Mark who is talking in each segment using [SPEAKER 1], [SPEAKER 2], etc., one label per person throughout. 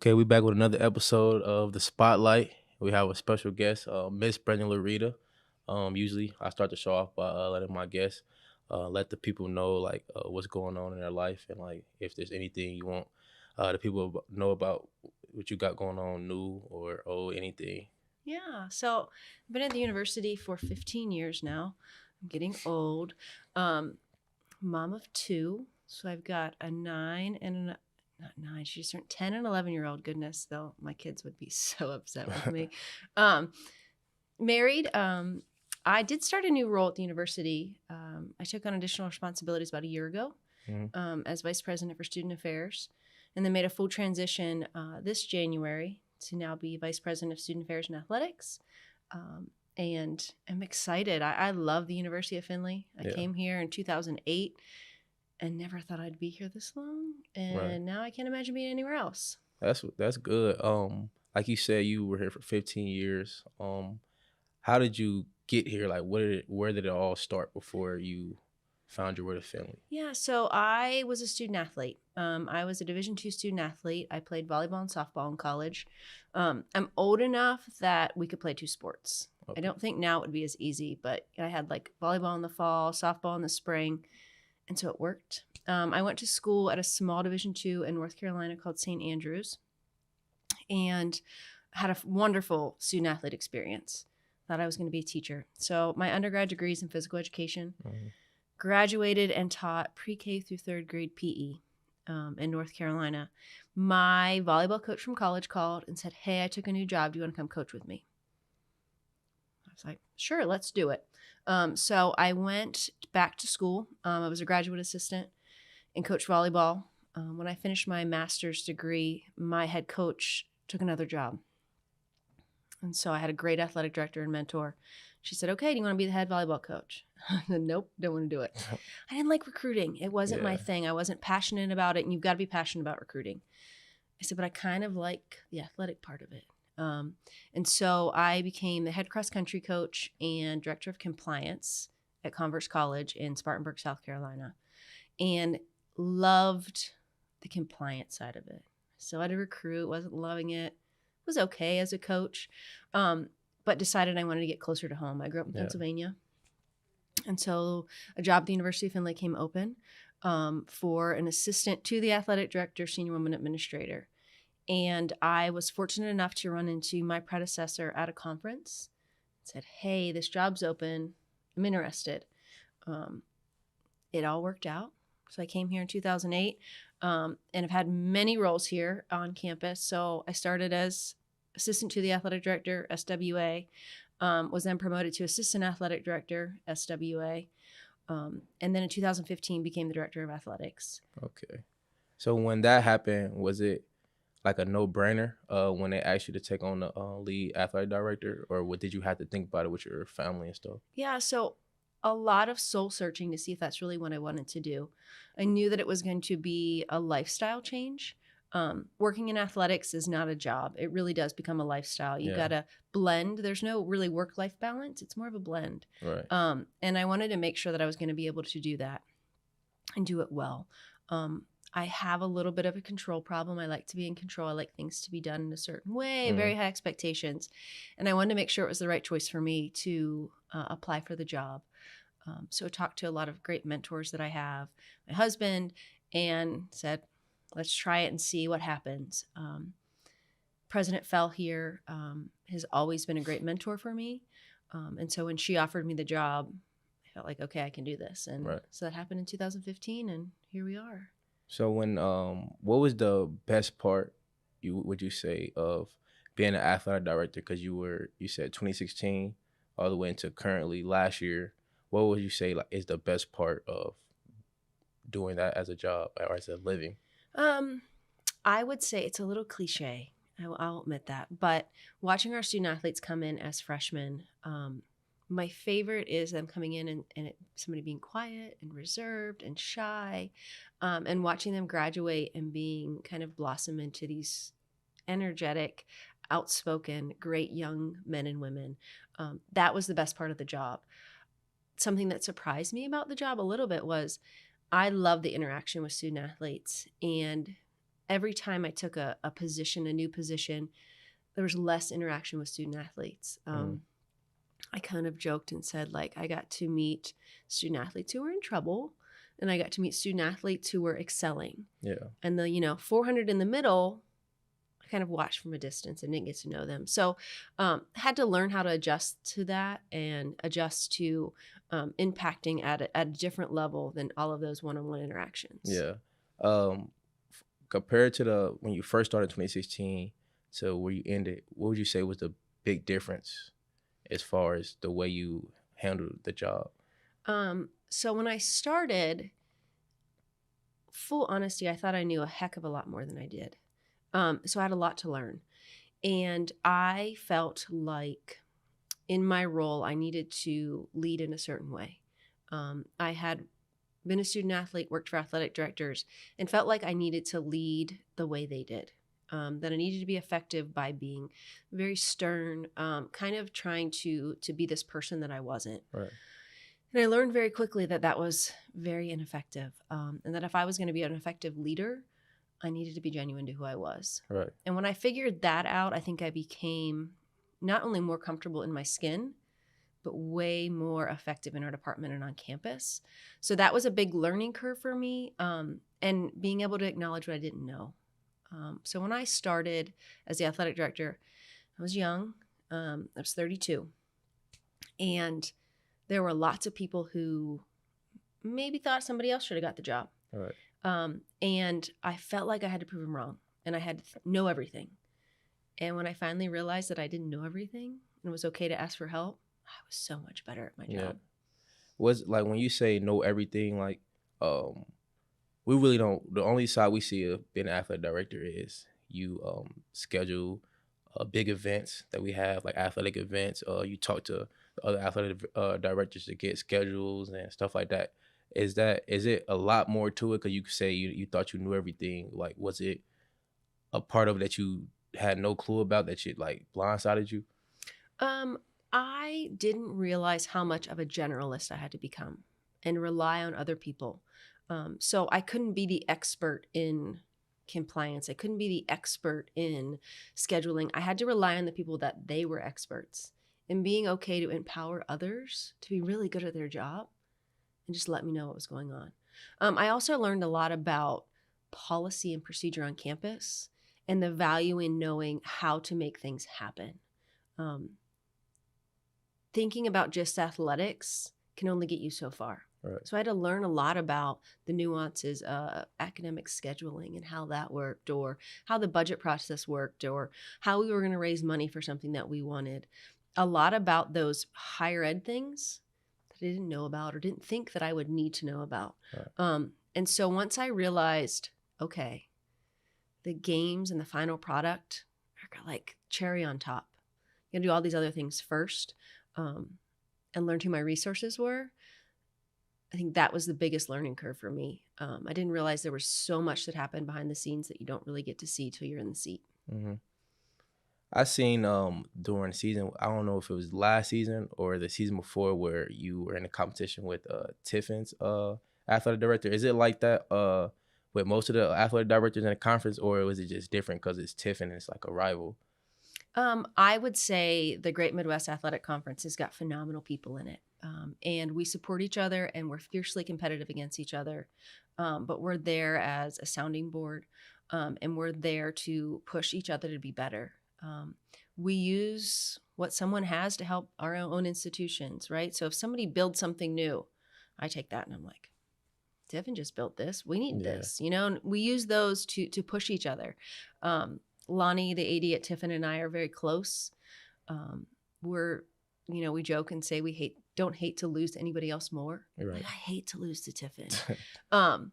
[SPEAKER 1] Okay, we back with another episode of the Spotlight. We have a special guest, Miss Brandi Laurita. Usually, I start the show off by letting my guests let the people know what's going on in their life and like if there's anything you want the people know about what you got going on, new or old, anything.
[SPEAKER 2] Yeah. So I've been at the university for 15 years now. I'm getting old. Um, Mom of two. So I've got a not nine, she just turned 10 and 11-year-old. Goodness, though, my kids would be so upset with me. Um, Married. I did start a new role at the university. I took on additional responsibilities about a year ago
[SPEAKER 1] Mhm.
[SPEAKER 2] as vice president for student affairs, and then made a full transition this January to now be vice president of student affairs and athletics. And I'm excited. I love the University of Findlay. I
[SPEAKER 1] Yeah,
[SPEAKER 2] came here in 2008 and never thought I'd be here this long.
[SPEAKER 1] right.
[SPEAKER 2] And now I can't imagine being anywhere else.
[SPEAKER 1] That's good. Like you said, you were here for 15 years. How did you get here? Like, where did it all start before you found your way to family?
[SPEAKER 2] Yeah, so I was a student athlete. I was a Division II student athlete. I played volleyball and softball in college. I'm old enough that we could play two sports. I
[SPEAKER 1] Okay.
[SPEAKER 2] don't think now it would be as easy, but I had like volleyball in the fall, softball in the spring, and so it worked. I went to school at a small Division II in North Carolina called St. Andrews, and had a wonderful student athlete experience. Thought I was going to be a teacher. So my undergrad degree is in physical education.
[SPEAKER 1] Mhm.
[SPEAKER 2] Graduated and taught pre-K through third grade PE in North Carolina. My volleyball coach from college called and said, "Hey, I took a new job. Do you want to come coach with me?" I was like, "Sure, let's do it." So I went back to school. I was a graduate assistant and coached volleyball. When I finished my master's degree, my head coach took another job. And so I had a great athletic director and mentor. She said, "Okay, do you want to be the head volleyball coach?" I said, "Nope, don't want to do it." I didn't like recruiting. It wasn't my
[SPEAKER 1] Yeah.
[SPEAKER 2] thing. I wasn't passionate about it, and you've got to be passionate about recruiting. I said, "But I kind of like the athletic part of it." And so I became the head cross country coach and director of compliance at Converse College in Spartanburg, South Carolina, and loved the compliance side of it. So I had to recruit, wasn't loving it, was okay as a coach, um, but decided I wanted to get closer to home. I grew up in
[SPEAKER 1] Yeah.
[SPEAKER 2] Pennsylvania. And so a job at the University of Findlay came open for an assistant to the athletic director, senior woman administrator. And I was fortunate enough to run into my predecessor at a conference. Said, "Hey, this job's open. I'm interested." Um, it all worked out. So I came here in 2008 and have had many roles here on campus. So I started as assistant to the athletic director, SWA, was then promoted to assistant athletic director, SWA, and then in 2015 became the director of athletics.
[SPEAKER 1] Okay. So when that happened, was it like a no-brainer when they asked you to take on the lead athletic director, or what did you have to think about it with your family and stuff?
[SPEAKER 2] Yeah, so a lot of soul searching to see if that's really what I wanted to do. I knew that it was going to be a lifestyle change. Working in athletics is not a job. It really does become a lifestyle. You
[SPEAKER 1] Yeah.
[SPEAKER 2] got to blend. There's no really work-life balance. It's more of a blend.
[SPEAKER 1] Right.
[SPEAKER 2] And I wanted to make sure that I was going to be able to do that and do it well. Um, I have a little bit of a control problem. I like to be in control. I like things to be done in a certain way,
[SPEAKER 1] Hmm.
[SPEAKER 2] very high expectations. And I wanted to make sure it was the right choice for me to apply for the job. So I talked to a lot of great mentors that I have, my husband, and said, let's try it and see what happens. President Fell here has always been a great mentor for me. And so when she offered me the job, I felt like, okay, I can do this. And
[SPEAKER 1] Right.
[SPEAKER 2] so that happened in 2015, and here we are.
[SPEAKER 1] So when what was the best part would you say of being an athletic director? Because you said 2016 all the way into currently last year. What would you say like is the best part of doing that as a job or as a living?
[SPEAKER 2] Um, I would say it's a little cliche. I'll admit that. But watching our student athletes come in as freshmen, my favorite is them coming in and somebody being quiet and reserved and shy, and watching them graduate and being kind of blossom into these energetic, outspoken, great young men and women. That was the best part of the job. Something that surprised me about the job a little bit was I love the interaction with student athletes, and every time I took a position, a new position, there was less interaction with student athletes. I kind of joked and said, like, I got to meet student athletes who were in trouble, and I got to meet student athletes who were excelling.
[SPEAKER 1] Yeah.
[SPEAKER 2] And the 400 in the middle, I kind of watched from a distance and didn't get to know them. So had to learn how to adjust to that and adjust to impacting at a different level than all of those one-on-one interactions.
[SPEAKER 1] Yeah. Compared to when you first started in 2016 to where you ended, what would you say was the big difference as far as the way you handled the job?
[SPEAKER 2] So when I started, full honesty, I thought I knew a heck of a lot more than I did. So I had a lot to learn. And I felt like in my role, I needed to lead in a certain way. I had been a student athlete, worked for athletic directors, and felt like I needed to lead the way they did. That I needed to be effective by being very stern, kind of trying to be this person that I wasn't.
[SPEAKER 1] Right.
[SPEAKER 2] And I learned very quickly that that was very ineffective, and that if I was going to be an effective leader, I needed to be genuine to who I was.
[SPEAKER 1] Right.
[SPEAKER 2] And when I figured that out, I think I became not only more comfortable in my skin, but way more effective in our department and on campus. So that was a big learning curve for me, and being able to acknowledge what I didn't know. So when I started as the athletic director, I was young. I was 32. And there were lots of people who maybe thought somebody else should have got the job.
[SPEAKER 1] Right.
[SPEAKER 2] And I felt like I had to prove them wrong, and I had to know everything. And when I finally realized that I didn't know everything and it was okay to ask for help, I was so much better at my job.
[SPEAKER 1] Yeah. Was like when you say know everything, like we really don't. The only side we see of being an athletic director is you schedule big events that we have, like athletic events. You talk to the other athletic directors to get schedules and stuff like that. Is it a lot more to it? Because you could say you thought you knew everything. Like, was it a part of it that you had no clue about that shit like blindsided you?
[SPEAKER 2] I didn't realize how much of a generalist I had to become and rely on other people. So I couldn't be the expert in compliance. I couldn't be the expert in scheduling. I had to rely on the people that they were experts, and being okay to empower others to be really good at their job and just let me know what was going on. I also learned a lot about policy and procedure on campus and the value in knowing how to make things happen. Thinking about just athletics can only get you so far.
[SPEAKER 1] Right.
[SPEAKER 2] So I had to learn a lot about the nuances of academic scheduling and how that worked, or how the budget process worked, or how we were going to raise money for something that we wanted. A lot about those higher ed things that I didn't know about or didn't think that I would need to know about.
[SPEAKER 1] Right.
[SPEAKER 2] And so once I realized, okay, the games and the final product are like cherry on top. You gotta do all these other things first, and learned who my resources were. I think that was the biggest learning curve for me. I didn't realize there was so much that happened behind the scenes that you don't really get to see till you're in the seat.
[SPEAKER 1] Mm-hmm. I seen during the season, I don't know if it was last season or the season before, where you were in a competition with Tiffin's athletic director. Is it like that with most of the athletic directors in the conference, or was it just different because it's Tiffin and it's like a rival?
[SPEAKER 2] I would say the Great Midwest Athletic Conference has got phenomenal people in it. And we support each other, and we're fiercely competitive against each other. But we're there as a sounding board, and we're there to push each other to be better. We use what someone has to help our own institutions, right? So if somebody builds something new, I take that and I'm like, Tiffin just built this. We need this, and we use those to push each other. Lonnie, the AD at Tiffin, and I are very close. We joke and say we don't hate to lose to anybody else more.
[SPEAKER 1] Right.
[SPEAKER 2] Like, I hate to lose to Tiffin. But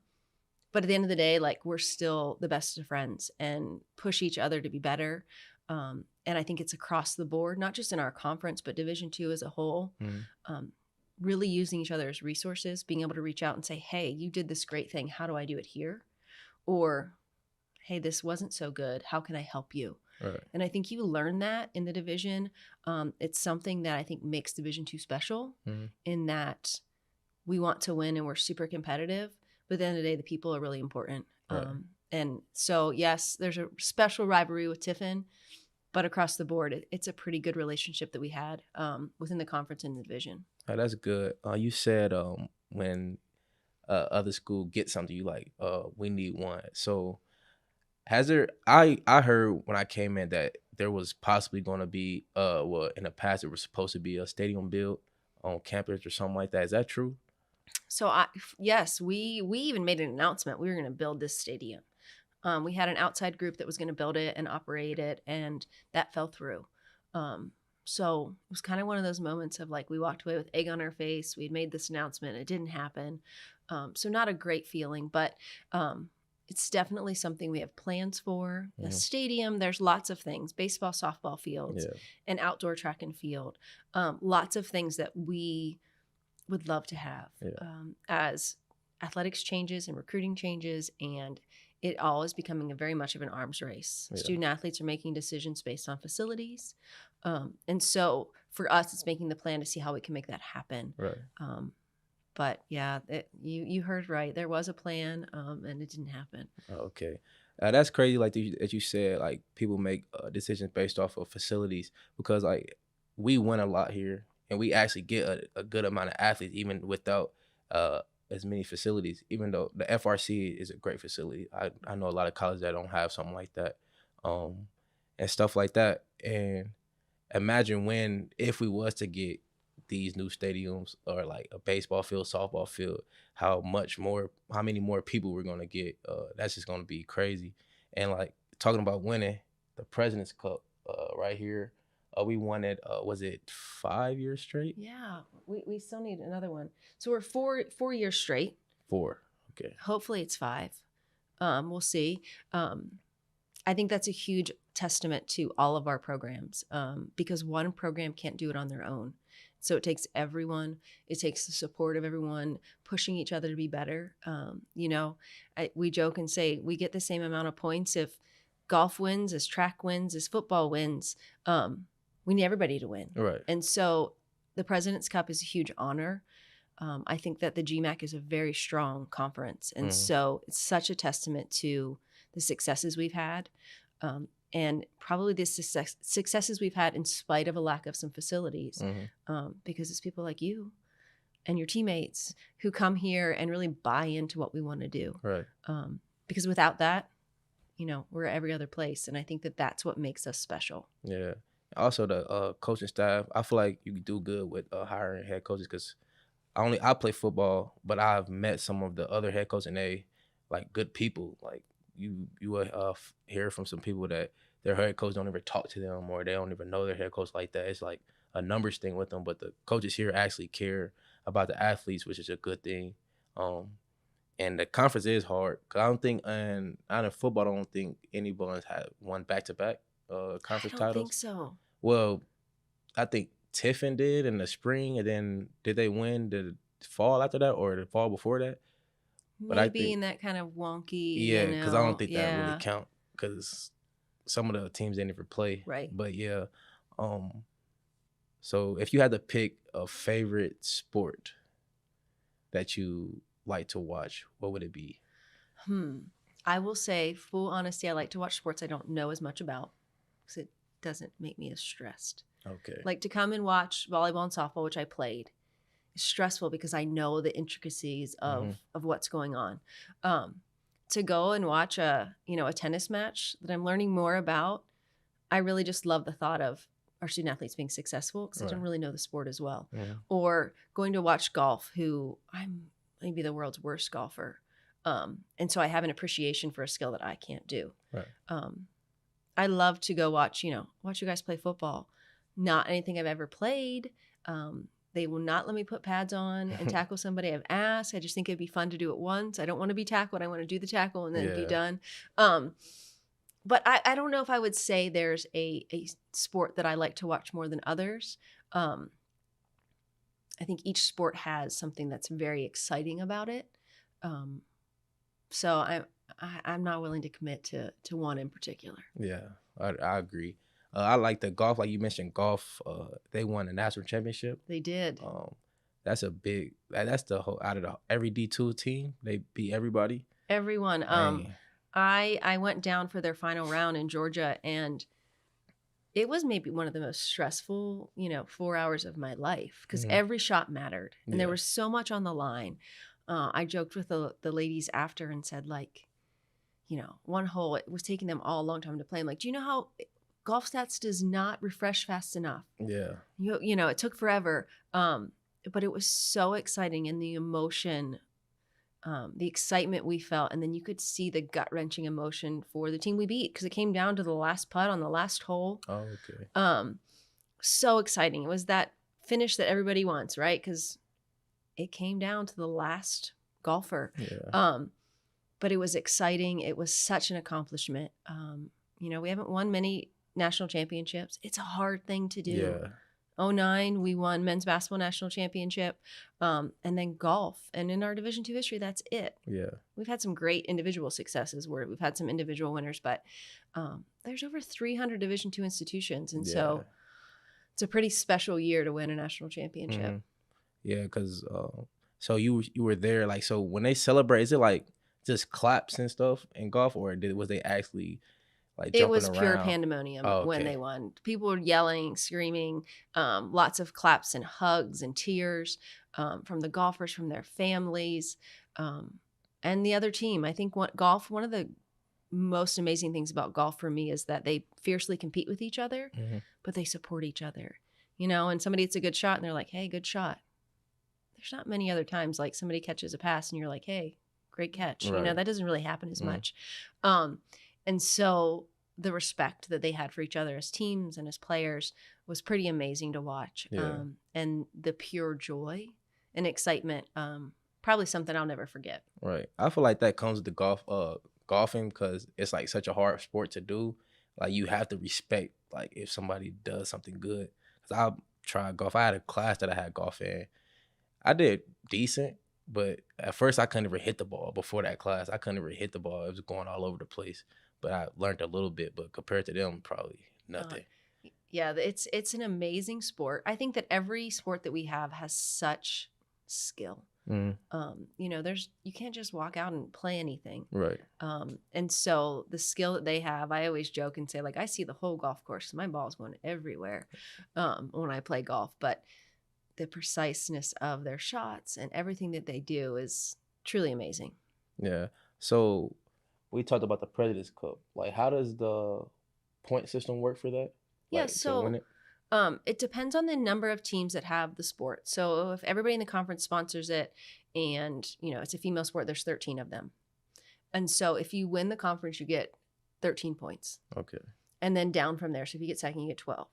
[SPEAKER 2] at the end of the day, like, we're still the best of friends and push each other to be better. And I think it's across the board, not just in our conference, but Division II as a whole. Mm-hmm. Really using each other as resources, being able to reach out and say, hey, you did this great thing. How do I do it here? Or, hey, this wasn't so good. How can I help you?
[SPEAKER 1] Right.
[SPEAKER 2] And I think you learn that in the division. It's something that I think makes Division II special, mm-hmm. in that we want to win and we're super competitive. But at the end of the day, the people are really important. Right. And so, yes, there's a special rivalry with Tiffin, but across the board, it's a pretty good relationship that we had within the conference and the division.
[SPEAKER 1] Oh, that's good. You said when other school get something, you like, we need one. So has there? I heard when I came in that there was possibly going to be well, in the past it was supposed to be a stadium built on campus or something like that. Is that true?
[SPEAKER 2] So yes, we even made an announcement. We were going to build this stadium. We had an outside group that was going to build it and operate it, and that fell through. So it was kind of one of those moments of like we walked away with egg on our face. We had made this announcement, it didn't happen. So not a great feeling, but it's definitely something we have plans for. The stadium, there's lots of things: baseball, softball fields, and outdoor track and field. Lots of things that we would love to have as athletics changes and recruiting changes, and it all is becoming a very much of an arms race. Student athletes are making decisions based on facilities. And so for us, it's making the plan to see how we can make that happen.
[SPEAKER 1] Right.
[SPEAKER 2] But yeah, you heard right. There was a plan, and it didn't happen.
[SPEAKER 1] Okay. That's crazy. Like as you said, like people make decisions based off of facilities because like we win a lot here and we actually get a good amount of athletes even without as many facilities. Even though the FRC is a great facility, I know a lot of colleges that don't have something like that, and stuff like that. And imagine if we was to get these new stadiums or like a baseball field, softball field, how many more people we're gonna get. That's just gonna be crazy. And like talking about winning the President's Cup right here, we won it. Was it 5 years straight?
[SPEAKER 2] Yeah, we still need another one. So we're 4 years straight.
[SPEAKER 1] 4. Okay.
[SPEAKER 2] Hopefully it's 5. We'll see. I think that's a huge testament to all of our programs because one program can't do it on their own. So it takes everyone. It takes the support of everyone pushing each other to be better. We joke and say we get the same amount of points if golf wins, as track wins, as football wins. We need everybody to win.
[SPEAKER 1] Right.
[SPEAKER 2] And so the President's Cup is a huge honor. I think that the GMAC is a very strong conference. And so it's such a testament to the successes we've had. And probably the successes we've had in spite of a lack of some facilities, because it's people like you and your teammates who come here and really buy into what we want to do.
[SPEAKER 1] Right.
[SPEAKER 2] Because without that, we're every other place. And I think that that's what makes us special.
[SPEAKER 1] Yeah. Also, the coaching staff, I feel like you do good with hiring head coaches because I play football, but I've met some of the other head coaches and they like good people. Like you will hear from some people that their head coach don't ever talk to them or they don't even know their head coach like that. It's like a numbers thing with them, but the coaches here actually care about the athletes, which is a good thing. And the conference is hard because I don't think, and out of football, I don't think anyone's had won back-to-back conference titles.
[SPEAKER 2] I don't think so.
[SPEAKER 1] Well, I think Tiffin did in the spring, and then did they win the fall after that or the fall before that?
[SPEAKER 2] But maybe in that kind of wonky.
[SPEAKER 1] Yeah, because I don't think that really count because some of the teams didn't even play.
[SPEAKER 2] Right.
[SPEAKER 1] But yeah, so if you had to pick a favorite sport that you like to watch, what would it be?
[SPEAKER 2] I will say, full honesty, I like to watch sports I don't know as much about because it doesn't make me as stressed.
[SPEAKER 1] Okay.
[SPEAKER 2] Like to come and watch volleyball and softball, which I played, is stressful because I know the intricacies of what's going on. To go and watch a tennis match that I'm learning more about, I really just love the thought of our student athletes being successful because I don't really know the sport as well. Yeah. Or going to watch golf, who I'm maybe the world's worst golfer. And so I have an appreciation for a skill that I can't do. Right. I love to go watch you guys play football. Not anything I've ever played. They will not let me put pads on and tackle somebody. I've asked. I just think it'd be fun to do it once. I don't want to be tackled. I want to do the tackle and then be done. But I don't know if I would say there's a sport that I like to watch more than others. I think each sport has something that's very exciting about it. So I'm not willing to commit to one in particular.
[SPEAKER 1] Yeah, I agree. I like the golf, like you mentioned, golf. They won the national championship.
[SPEAKER 2] They did.
[SPEAKER 1] That's that's the whole out of every D2 team. They beat everybody.
[SPEAKER 2] Everyone. I went down for their final round in Georgia, and it was maybe one of the most stressful, 4 hours of my life because
[SPEAKER 1] Mhm.
[SPEAKER 2] every shot mattered and there
[SPEAKER 1] Yeah.
[SPEAKER 2] was so much on the line. I joked with the ladies after and said, like, one hole, it was taking them all a long time to play. I'm like, do you know how golf stats does not refresh fast enough?
[SPEAKER 1] Yeah.
[SPEAKER 2] It took forever. But it was so exciting, and the excitement we felt, and then you could see the gut wrenching emotion for the team we beat because it came down to the last putt on the last hole.
[SPEAKER 1] Oh, okay.
[SPEAKER 2] Um, so exciting. It was that finish that everybody wants, right? Because it came down to the last golfer.
[SPEAKER 1] Yeah.
[SPEAKER 2] Um, but it was exciting. It was such an accomplishment. We haven't won many national championships. It's a hard thing to do.
[SPEAKER 1] Yeah.
[SPEAKER 2] '09, we won men's basketball national championship, and then golf. And in our Division II history, that's it.
[SPEAKER 1] Yeah.
[SPEAKER 2] We've had some great individual successes where we've had some individual winners, but there's over 300 Division II institutions, and
[SPEAKER 1] Yeah.
[SPEAKER 2] so it's a pretty special year to win a national championship.
[SPEAKER 1] Mhm. Yeah, because so you were there, like, so when they celebrate, is it like just claps and stuff in golf, or was they actually like
[SPEAKER 2] It
[SPEAKER 1] jumping
[SPEAKER 2] was pure
[SPEAKER 1] around?
[SPEAKER 2] pandemonium
[SPEAKER 1] Oh,
[SPEAKER 2] when they
[SPEAKER 1] okay.
[SPEAKER 2] won. People were yelling, screaming, lots of claps and hugs and tears from the golfers, from their families, um, and the other team. I think one of the most amazing things about golf for me is that they fiercely compete with each other,
[SPEAKER 1] Mhm.
[SPEAKER 2] but they support each other. And somebody hits a good shot and they're like, hey, good shot. There's not many other times like somebody catches a pass and you're like, hey, great catch.
[SPEAKER 1] Right.
[SPEAKER 2] That doesn't really happen as
[SPEAKER 1] Mm.
[SPEAKER 2] much. Um, and so the respect that they had for each other as teams and as players was pretty amazing to watch.
[SPEAKER 1] Yeah.
[SPEAKER 2] And the pure joy and excitement, probably something I'll never forget.
[SPEAKER 1] Right. I feel like that comes with the golfing because it's like such a hard sport to do. Like you have to respect like if somebody does something good. Cause I tried golf. I had a class that I had golf in. I did decent, but at first I couldn't even hit the ball. Before that class, I couldn't even hit the ball. It was going all over the place. But I learned a little bit. But compared to them, probably
[SPEAKER 2] Uh,
[SPEAKER 1] nothing.
[SPEAKER 2] yeah, it's an amazing sport. I think that every sport that we have has such skill.
[SPEAKER 1] Mm,
[SPEAKER 2] There's you can't just walk out and play anything.
[SPEAKER 1] right.
[SPEAKER 2] And so the skill that they have, I always joke and say, like, I see the whole golf course 'cause my ball's going everywhere when I play golf. But the preciseness of their shots and everything that they do is truly amazing.
[SPEAKER 1] Yeah. So we talked about the President's Cup. Like, how does the point system work for that?
[SPEAKER 2] Yeah,
[SPEAKER 1] Like to win
[SPEAKER 2] so
[SPEAKER 1] it?
[SPEAKER 2] it depends on the number of teams that have the sport. So if everybody in the conference sponsors it and, it's a female sport, there's 13 of them. And so if you win the conference, you get 13 points.
[SPEAKER 1] Okay.
[SPEAKER 2] And then down from there. So if you get second, you get 12.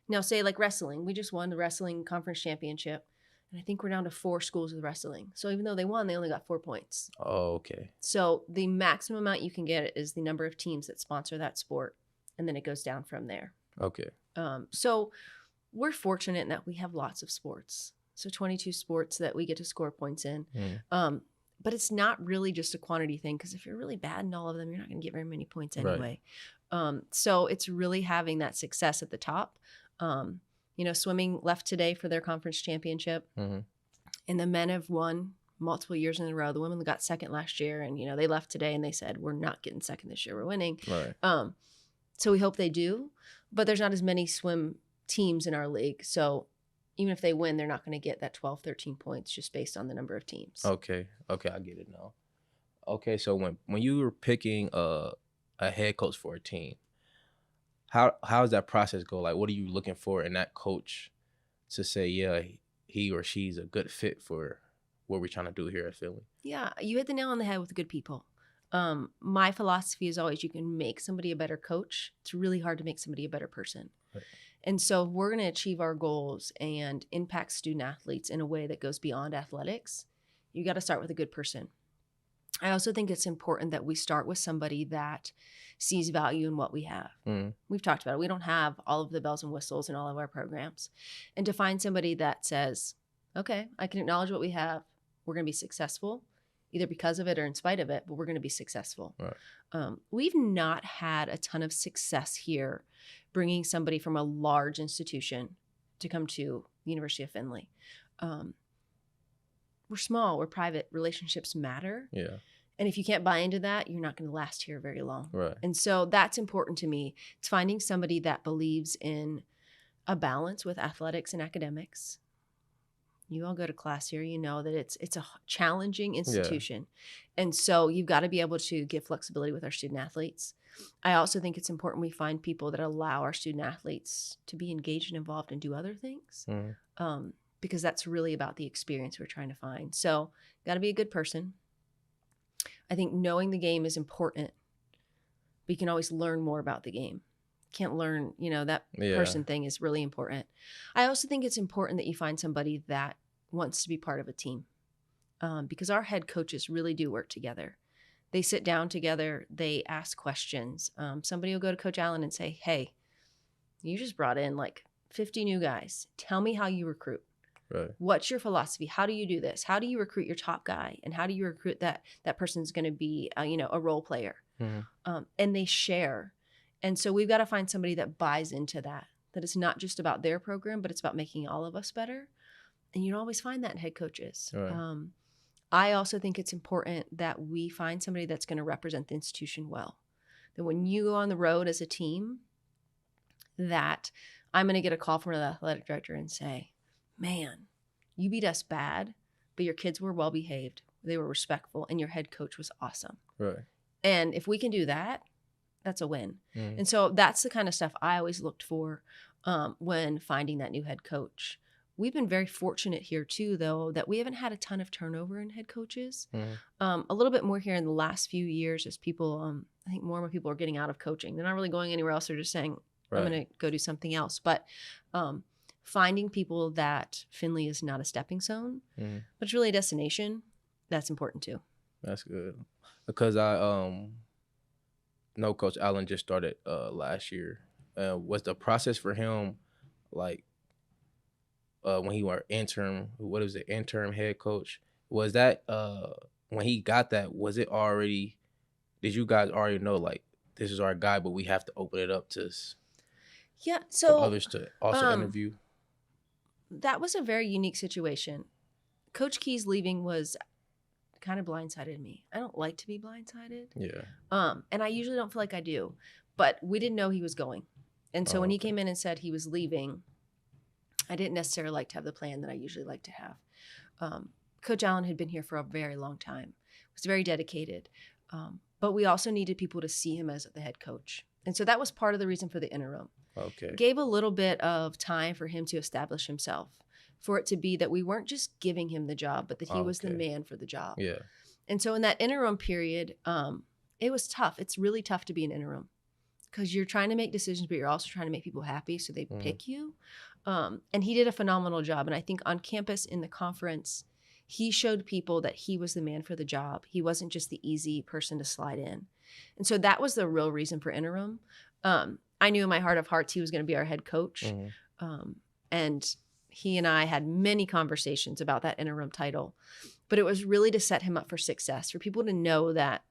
[SPEAKER 2] Now, say like wrestling, we just won the wrestling conference championship. And I think we're down to 4 schools with wrestling. So even though they won, they only got 4 points.
[SPEAKER 1] Oh, okay.
[SPEAKER 2] So the maximum amount you can get is the number of teams that sponsor that sport. And then it goes down from there.
[SPEAKER 1] Okay.
[SPEAKER 2] So we're fortunate in that we have lots of sports. So 22 sports that we get to score points in.
[SPEAKER 1] Mm,
[SPEAKER 2] But it's not really just a quantity thing because if you're really bad in all of them, you're not going to get very many points
[SPEAKER 1] right.
[SPEAKER 2] anyway. So it's really having that success at the top. Swimming left today for their conference championship,
[SPEAKER 1] Hmm.
[SPEAKER 2] and the men have won multiple years in a row. The women got second last year, and they left today and they said, we're not getting second this year, we're winning.
[SPEAKER 1] Right.
[SPEAKER 2] So we hope they do, but there's not as many swim teams in our league. So even if they win, they're not going to get that 12, 13 points just based on the number of teams.
[SPEAKER 1] Okay. Okay. I get it now. Okay. So when you were picking a head coach for a team, how does that process go? Like, what are you looking for in that coach to say, yeah, he or she's a good fit for what we're trying to do here at Findlay?
[SPEAKER 2] Yeah, you hit the nail on the head with good people. My philosophy is always you can make somebody a better coach. It's really hard to make somebody a better person.
[SPEAKER 1] Right.
[SPEAKER 2] And so if we're going to achieve our goals and impact student athletes in a way that goes beyond athletics, you got to start with a good person. I also think it's important that we start with somebody that sees value in what we have.
[SPEAKER 1] Mm,
[SPEAKER 2] We've talked about it. We don't have all of the bells and whistles in all of our programs. And to find somebody that says, okay, I can acknowledge what we have. We're going to be successful, either because of it or in spite of it, but we're going to be successful.
[SPEAKER 1] right.
[SPEAKER 2] We've not had a ton of success here bringing somebody from a large institution to come to the University of Findlay. We're small, we're private, relationships matter.
[SPEAKER 1] Yeah.
[SPEAKER 2] And if you can't buy into that, you're not going to last here very long.
[SPEAKER 1] Right.
[SPEAKER 2] And so that's important to me. It's finding somebody that believes in a balance with athletics and academics. You all go to class here, you know that it's a challenging
[SPEAKER 1] Yeah.
[SPEAKER 2] institution. And so you've got to be able to give flexibility with our student athletes. I also think it's important we find people that allow our student athletes to be engaged and involved and do other things, because that's really about the experience we're trying to find. So got to be a good person. I think knowing the game is important. But you can always learn more about the game. Can't learn, that person thing is really important. I also think it's important that you find somebody that wants to be part of a team, because our head coaches really do work together. They sit down together. They ask questions. Somebody will go to Coach Allen and say, hey, you just brought in like 50 new guys. Tell me how you recruit.
[SPEAKER 1] Right.
[SPEAKER 2] What's your philosophy? How do you do this? How do you recruit your top guy? And how do you recruit that person's going to be, a role player? And they share. And so we've got to find somebody that buys into that it's not just about their program, but it's about making all of us better. And you don't always find that in head coaches. Right. I also think it's important that we find somebody that's going to represent the institution well. That when you go on the road as a team, that I'm going to get a call from the athletic director and say, man, you beat us bad, but your kids were well behaved. They were respectful, and your head coach was awesome.
[SPEAKER 1] Right.
[SPEAKER 2] And if we can do that, that's a win. And so that's the kind of stuff I always looked for when finding that new head coach. We've been very fortunate here too, though, that we haven't had a ton of turnover in head coaches. A little bit more here in the last few years as people, I think more and more people are getting out of coaching. They're not really going anywhere else. They're just saying, I'm going to go do something else. But finding people that Findlay is not a stepping stone, but it's really a destination, that's important too.
[SPEAKER 1] That's good. Because I know Coach Allen just started last year. Was the process for him like when he were interim head coach? Was that when he got that, was it already, did you guys already know like this is our guy, but we have to open it up to for others to also interview?
[SPEAKER 2] That was a very unique situation. Coach Key's leaving was kind of blindsided me. I don't like to be blindsided.
[SPEAKER 1] Yeah.
[SPEAKER 2] And I usually don't feel like I do, but we didn't know he was going. And so when he came in and said he was leaving, I didn't necessarily like to have the plan that I usually like to have. Coach Allen had been here for a very long time, was very dedicated. But we also needed people to see him as the head coach. And so that was part of the reason for the interim.
[SPEAKER 1] Okay.
[SPEAKER 2] Gave a little bit of time for him to establish himself, for it to be that we weren't just giving him the job, but that he was the man for the job.
[SPEAKER 1] Yeah. And
[SPEAKER 2] so in that interim period, it was tough. It's really tough to be an interim because you're trying to make decisions, but you're also trying to make people happy. So they pick you. And he did a phenomenal job. And I think on campus in the conference, he showed people that he was the man for the job. He wasn't just the easy person to slide in. And so that was the real reason for interim. I knew in my heart of hearts he was going to be our head coach. And he and I had many conversations about that interim title. But it was really to set him up for success, for people to know that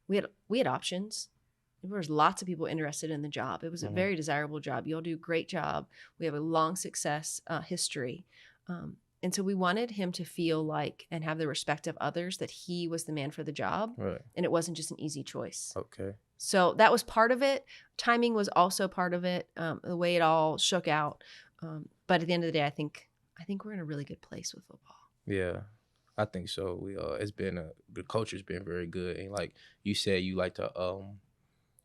[SPEAKER 2] we had options. There was lots of people interested in the job. It was a very desirable job. You all do a great job. We have a long success history. And so we wanted him to feel like and have the respect of others that he was the man for the job. Right. And it wasn't just an easy choice. Okay. So that was part of it. Timing was also part of it, the way it all shook out. But at the end of the day, I think we're in a really good place with football.
[SPEAKER 1] Yeah, I think so. It's been the culture's been very good. And like you said, you like to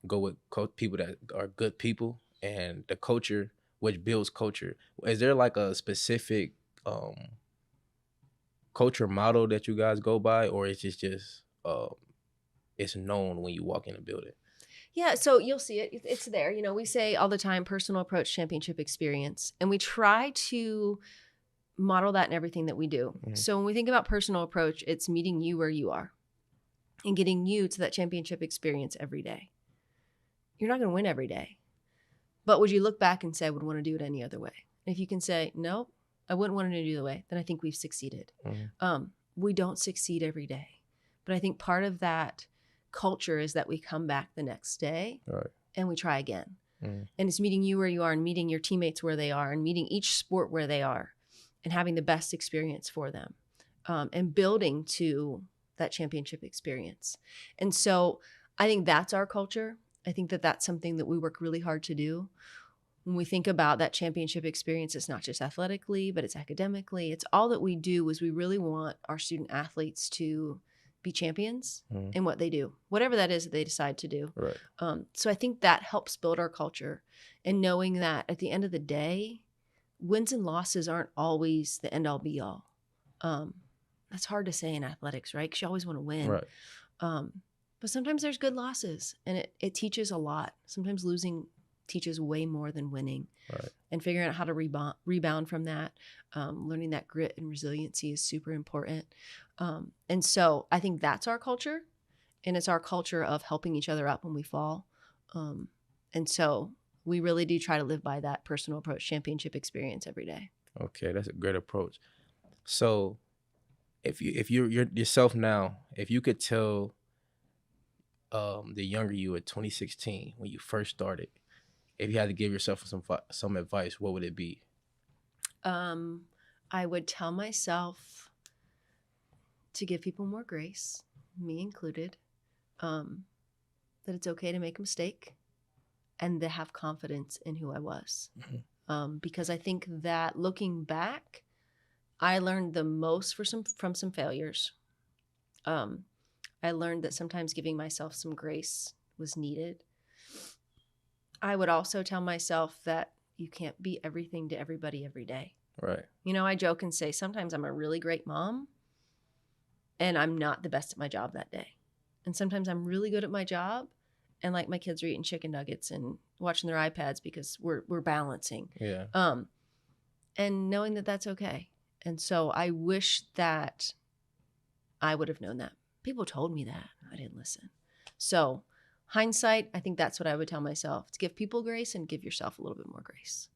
[SPEAKER 1] go with people that are good people, and the culture, which builds culture. Is there like a specific culture model that you guys go by, or is it just it's known when you walk in a building?
[SPEAKER 2] Yeah, so you'll see it. It's there. You know, we say all the time, personal approach, championship experience. And we try to model that in everything that we do. So when we think about personal approach, it's meeting you where you are and getting you to that championship experience every day. You're not going to win every day. But would you look back and say, I would want to do it any other way? And if you can say, no, I wouldn't want to do it the way, then I think we've succeeded. We don't succeed every day. But I think part of that culture is that we come back the next day and we try again. And it's meeting you where you are and meeting your teammates where they are and meeting each sport where they are and having the best experience for them, and building to that championship experience. And so I think that's our culture. I think that that's something that we work really hard to do. When we think about that championship experience, it's not just athletically, but it's academically. It's all that we do is we really want our student athletes to be champions in what they do, whatever that is that they decide to do.
[SPEAKER 1] Right.
[SPEAKER 2] So I think that helps build our culture, and knowing that at the end of the day, wins and losses aren't always the end all be all. That's hard to say in athletics, right? Because you always want to win.
[SPEAKER 1] Right.
[SPEAKER 2] But sometimes there's good losses, and it teaches a lot. Sometimes losing teaches way more than winning.
[SPEAKER 1] Right.
[SPEAKER 2] And figuring out how to rebound from that, learning that grit and resiliency is super important. And so I think that's our culture, and it's our culture of helping each other up when we fall. And so we really do try to live by that personal approach, championship experience every day.
[SPEAKER 1] Okay, that's a great approach. So if you're yourself now, if you could tell the younger you at 2016 when you first started, if you had to give yourself some advice, what would it be?
[SPEAKER 2] I would tell myself to give people more grace, me included, that it's okay to make a mistake and to have confidence in who I was. Because I think that looking back, I learned the most from some failures. I learned that sometimes giving myself some grace was needed. I would also tell myself that you can't be everything to everybody every day.
[SPEAKER 1] Right.
[SPEAKER 2] You know, I joke and say sometimes I'm a really great mom and I'm not the best at my job that day. And sometimes I'm really good at my job and like my kids are eating chicken nuggets and watching their iPads because we're balancing.
[SPEAKER 1] Yeah.
[SPEAKER 2] And knowing that that's okay. And so I wish that I would have known that. People told me that. I didn't listen. So hindsight, I think that's what I would tell myself, to give people grace and give yourself a little bit more grace.